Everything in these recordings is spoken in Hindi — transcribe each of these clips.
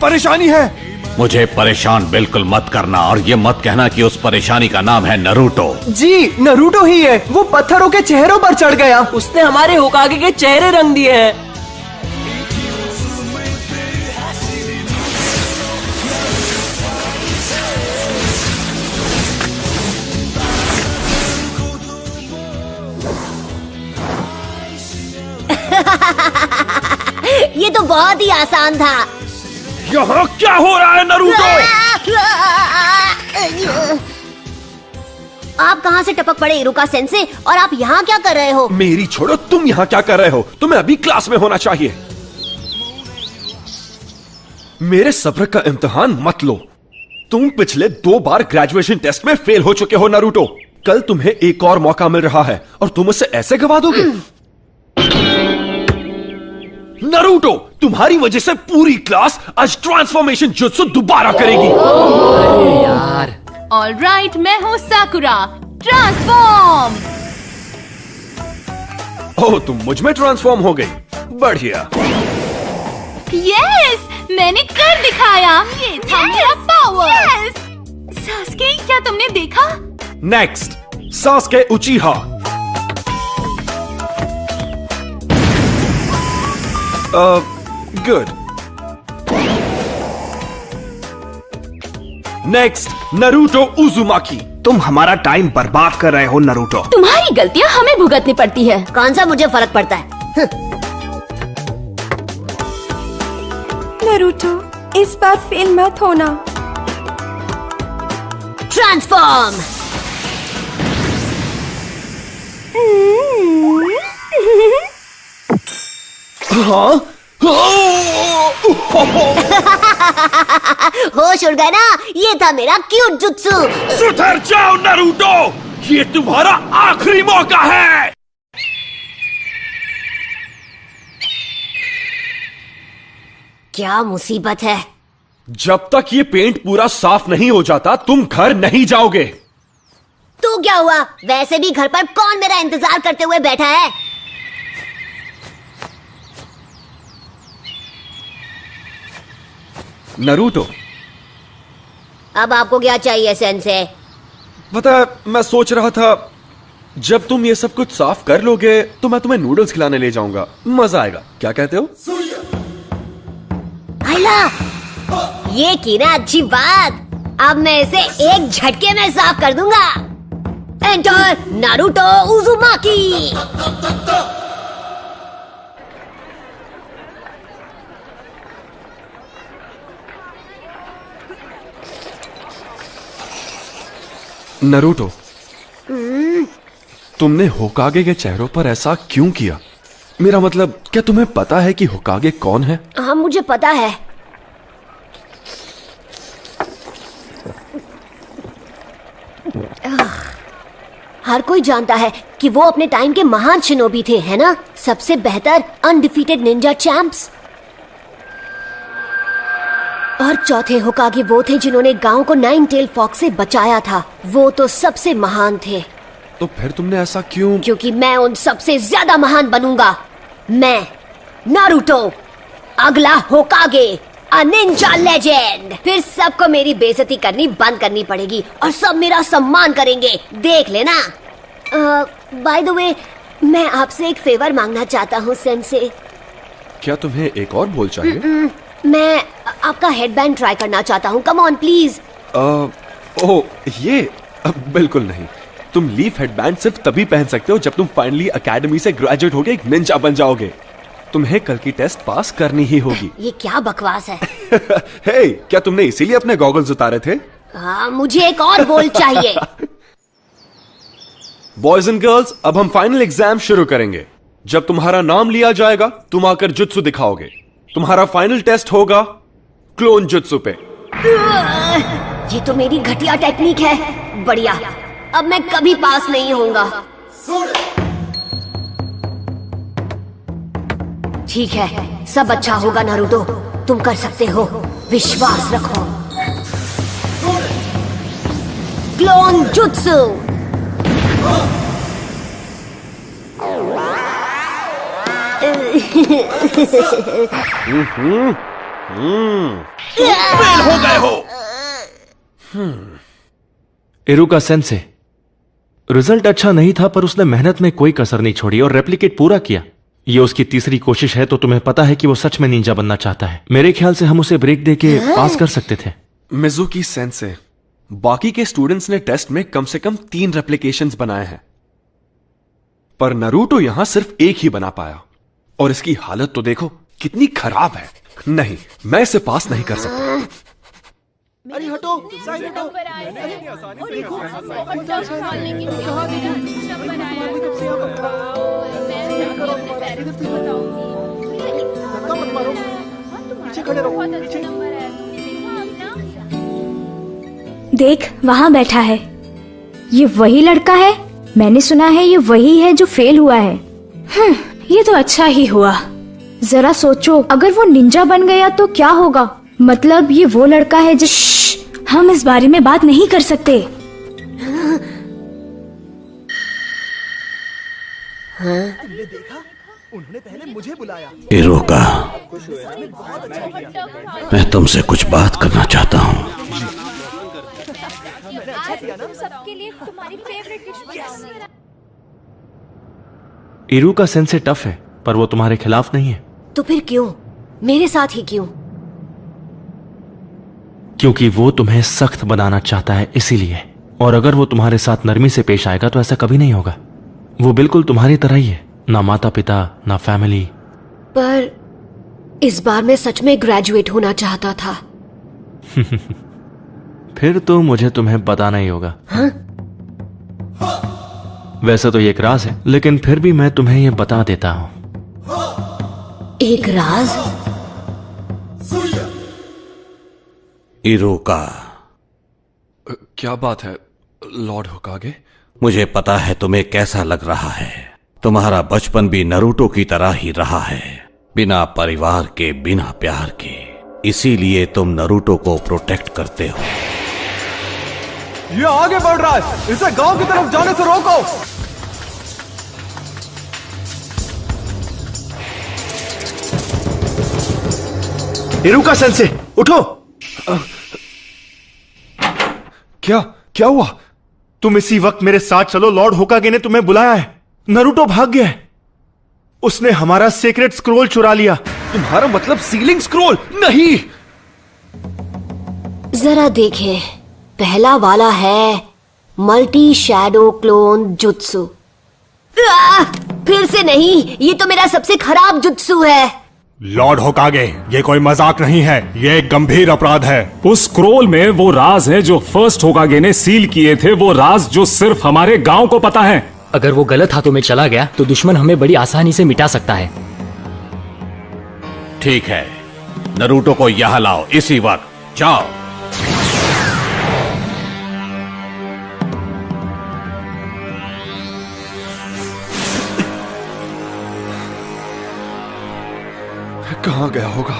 परेशानी है। मुझे परेशान बिल्कुल मत करना, और ये मत कहना कि उस परेशानी का नाम है नारुतो। जी नारुतो ही है, वो पत्थरों के चेहरों पर चढ़ गया। उसने हमारे होकागे के चेहरे रंग दिए हैं। ये तो बहुत ही आसान था। यहाँ क्या हो रहा है नारुतो? आप कहाँ से टपक पड़े इरुका सेंसे, और आप यहाँ क्या कर रहे हो? मेरी छोड़ो, तुम यहाँ क्या कर रहे हो? तुम्हें अभी क्लास में होना चाहिए। मेरे सब्र का इम्तिहान मत लो। तुम पिछले 2 बार ग्रेजुएशन टेस्ट में फेल हो चुके हो नारुतो। कल तुम्हें एक और मौका मिल रहा है और तुम उसे ऐसे गवा दोगे? नारुतो, तुम्हारी वजह से पूरी क्लास आज ट्रांसफॉर्मेशन जुत्सु दोबारा करेगी। अरे यार। ऑलराइट, मैं हूँ साकुरा। ट्रांसफॉर्म। ओह, तुम मुझ में ट्रांसफॉर्म हो गई। बढ़िया। यस, मैंने कर दिखाया। ये था मेरा पावर। सास्के, क्या तुमने देखा? Next, Sasuke उचिहा। Good. Next, Naruto उजुमाकी। तुम हमारा टाइम बर्बाद कर रहे हो नारुतो। तुम्हारी गलतियाँ हमें भुगतनी पड़ती है। कौन सा मुझे फर्क पड़ता है? नारुतो, इस बार फेल मत होना। ट्रांसफॉर्म। हाँ? होश उड़ गया ना? ये था मेरा क्यूट जुत्सु। सुधर जाओ नारुतो, ये तुम्हारा आखिरी मौका है। क्या मुसीबत है? जब तक ये पेंट पूरा साफ नहीं हो जाता तुम घर नहीं जाओगे। तो क्या हुआ? वैसे भी घर पर कौन मेरा इंतजार करते हुए बैठा है? नारुतो, अब आपको क्या चाहिए सेंसे? पता है, मैं सोच रहा था जब तुम ये सब कुछ साफ कर लोगे तो मैं तुम्हें नूडल्स खिलाने ले जाऊंगा। मजा आएगा, क्या कहते हो? आइला, ये की ना अच्छी बात। अब मैं इसे एक झटके में साफ कर दूंगा। Enter Naruto उजुमाकी। नारुतो, तुमने होकागे के चेहरों पर ऐसा क्यों किया? मेरा मतलब, क्या तुम्हें पता है कि होकागे कौन है? हाँ, मुझे पता है। हर कोई जानता है कि वो अपने टाइम के महान शिनोबी थे, है ना? सबसे बेहतर अनडिफीटेड निंजा चैंप्स। और चौथे होकागे वो थे जिन्होंने गांव को नाइन टेल फॉक्स से बचाया था। वो तो सबसे महान थे। तो फिर तुमने ऐसा क्यों? क्योंकि मैं उन सबसे ज्यादा महान बनूंगा। मैं नारुतो, अगला होकागे, अ निंजा लेजेंड। फिर सबको मेरी बेइज्जती करनी बंद करनी पड़ेगी और सब मेरा सम्मान करेंगे, देख लेना। बाय द वे, मैं आपसे एक फेवर मांगना चाहता हूँ सेंसे। क्या तुम्हें एक और बोल चाहिए? मैं आपका हेडबैंड ट्राई करना चाहता हूँ। Come on please. ओह, ये बिल्कुल नहीं। तुम लीफ हेडबैंड सिर्फ तभी पहन सकते हो जब तुम फाइनली एकेडमी से ग्रेजुएट होके एक निंजा बन जाओगे। तुम्हें कल की टेस्ट पास करनी ही होगी। ये क्या बकवास है? हे, क्या तुमने इसीलिए अपने गॉगल्स उतारे थे? हाँ, मुझे एक और बोल चाहिए। बॉयज एंड गर्ल्स, अब हम फाइनल एग्जाम शुरू करेंगे। जब तुम्हारा नाम लिया जाएगा तुम आकर जुत्सु दिखाओगे। तुम्हारा फाइनल टेस्ट होगा क्लोन जुत्सु पे। ये तो मेरी घटिया टेक्निक है। बढ़िया, अब मैं कभी पास नहीं होऊंगा। ठीक है, सब अच्छा होगा नारुतो। तुम कर सकते हो, विश्वास रखो। Clone jutsu. फेल हो गए हो। इरुका सेंसे, रिजल्ट अच्छा नहीं था पर उसने मेहनत में कोई कसर नहीं छोड़ी और रेप्लिकेट पूरा किया। ये उसकी तीसरी कोशिश है तो तुम्हें पता है कि वो सच में निंजा बनना चाहता है। मेरे ख्याल से हम उसे ब्रेक देके पास कर सकते थे। मिजुकी सेंसे, बाकी के स्टूडेंट्स ने टेस्ट में कम से कम 3 रेप्लिकेशंस बनाए हैं, पर नरूटो यहां सिर्फ एक ही बना पाया और इसकी हालत तो देखो कितनी खराब है। नहीं, मैं इसे पास नहीं कर सकता। अरे हटो, साइड हटो। धक्का मत मारो, पीछे खड़े रहो, पीछे। देख वहाँ बैठा है। ये वही लड़का है? मैंने सुना है ये वही है जो फेल हुआ है। ये तो अच्छा ही हुआ। जरा सोचो, अगर वो निंजा बन गया तो क्या होगा? मतलब ये वो लड़का है जिस हम इस बारे में बात नहीं कर सकते। उन्होंने पहले मुझे बुलाया। इरुका, मैं तुमसे कुछ बात करना चाहता हूँ। सबके लिए तुम्हारी फेवरेट डिश बनाऊंगी। इरुका सेंसे टफ है पर वो तुम्हारे खिलाफ नहीं है। तो फिर क्यों? मेरे साथ ही क्यों? क्योंकि वो तुम्हें सख्त बनाना चाहता है, इसीलिए। और अगर वो तुम्हारे साथ नरमी से पेश आएगा तो ऐसा कभी नहीं होगा। वो बिल्कुल तुम्हारी तरह ही है, ना माता पिता ना फैमिली। पर इस बार मैं सच में ग्रेजुएट होना चाहता था। फिर तो मुझे तुम्हें बताना ही होगा। हाँ? वैसे तो ये एक राज है, लेकिन फिर भी मैं तुम्हें ये बता देता हूं। एक राज? इरुका, क्या बात है लॉर्ड होकागे? मुझे पता है तुम्हें कैसा लग रहा है। तुम्हारा बचपन भी नरूटो की तरह ही रहा है, बिना परिवार के, बिना प्यार के। इसीलिए तुम नरूटो को प्रोटेक्ट करते हो। ये आगे बढ़ रहा है, इसे गांव की तरफ जाने से रोको। इरुका सेंसे, उठो। क्या हुआ? तुम इसी वक्त मेरे साथ चलो, लॉर्ड होकागे ने तुम्हें बुलाया है। नरूटो भाग गया है। उसने हमारा सीक्रेट स्क्रोल चुरा लिया। तुम्हारा मतलब सीलिंग स्क्रोल? नहीं। जरा देखें, पहला वाला है मल्टी शैडो क्लोन जुत्सु। फिर से नहीं, ये तो मेरा सबसे खराब जुत्सु है। लॉर्ड होकागे, ये कोई मजाक नहीं है, ये एक गंभीर अपराध है। उस स्क्रोल में वो राज है जो फर्स्ट होकागे ने सील किए थे, वो राज जो सिर्फ हमारे गांव को पता है। अगर वो गलत हाथों में चला गया तो दुश्मन हमें बड़ी आसानी से मिटा सकता है। ठीक है, नरूटो को यहां लाओ इसी वक्त। जाओ। कहां गया होगा?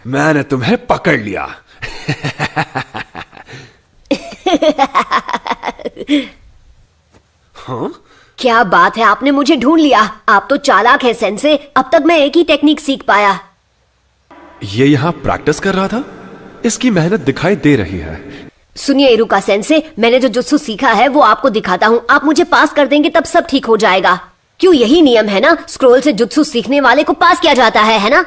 मैंने तुम्हें पकड़ लिया। हाँ? क्या बात है, आपने मुझे ढूंढ लिया। आप तो चालाक है सेंसे। अब तक मैं एक ही टेक्निक सीख पाया। ये यहां प्रैक्टिस कर रहा था? इसकी मेहनत दिखाई दे रही है। सुनिए इरुका सेंसे, मैंने जो जुत्सु सीखा है वो आपको दिखाता हूँ। आप मुझे पास कर देंगे तब सब ठीक हो जाएगा। क्यों, यही नियम है ना? स्क्रोल से जुत्सु सीखने वाले को पास किया जाता है ना?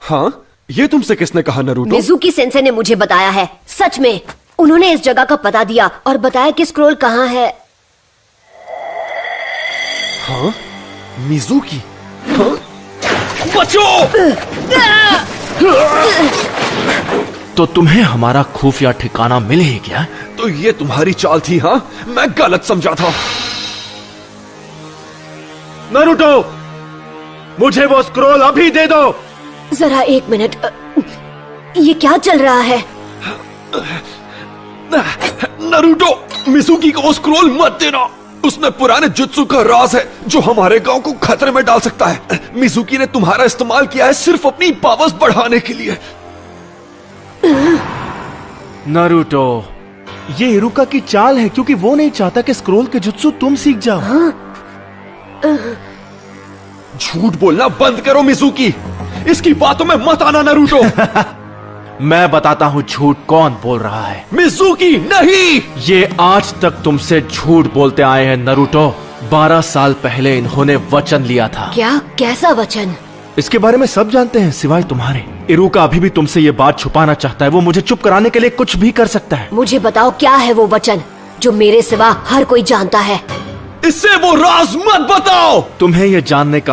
हाँ, ये तुमसे किसने कहा नरूटो? मिजुकी सेंसे ने मुझे बताया है। सच में, उन्होंने इस जगह का पता दिया और बताया कि स्क्रोल कहाँ है। हाँ? मिजुकी? हाँ? बचो! तो तुम्हें हमारा खुफिया ठिकाना मिल ही गया? तो ये तुम्हारी चाल थी? हाँ, मैं गलत समझा था। नरूटो, मुझे वो स्क्रोल अभी दे दो। जरा एक मिनट, ये क्या चल रहा है? नारुतो, मिजुकी को वो स्क्रोल मत देना। उसमें पुराने जुत्सु का राज है जो हमारे गांव को खतरे में डाल सकता है। मिजुकी ने तुम्हारा इस्तेमाल किया है सिर्फ अपनी पावर्स बढ़ाने के लिए। नारुतो, ये इरुका की चाल है क्योंकि वो नहीं चाहता कि स्क्रोल के जुत्सु तुम सीख जाओ। झूठ बोलना बंद करो मिजुकी, इसकी बातों में मत आना नारुतो। मैं बताता हूँ झूठ कौन बोल रहा है। मिजुकी नहीं। ये आज तक तुमसे झूठ बोलते आए हैं नारुतो। 12 साल पहले इन्होंने वचन लिया था। क्या? कैसा वचन? इसके बारे में सब जानते हैं सिवाय तुम्हारे। इरुका अभी भी तुमसे ये बात छुपाना चाहता है। वो मुझे चुप कराने के लिए कुछ भी कर सकता है। मुझे बताओ क्या है वो वचन जो मेरे सिवा हर कोई जानता है। इससे वो राज मत बताओ। तुम्हें ये जानने का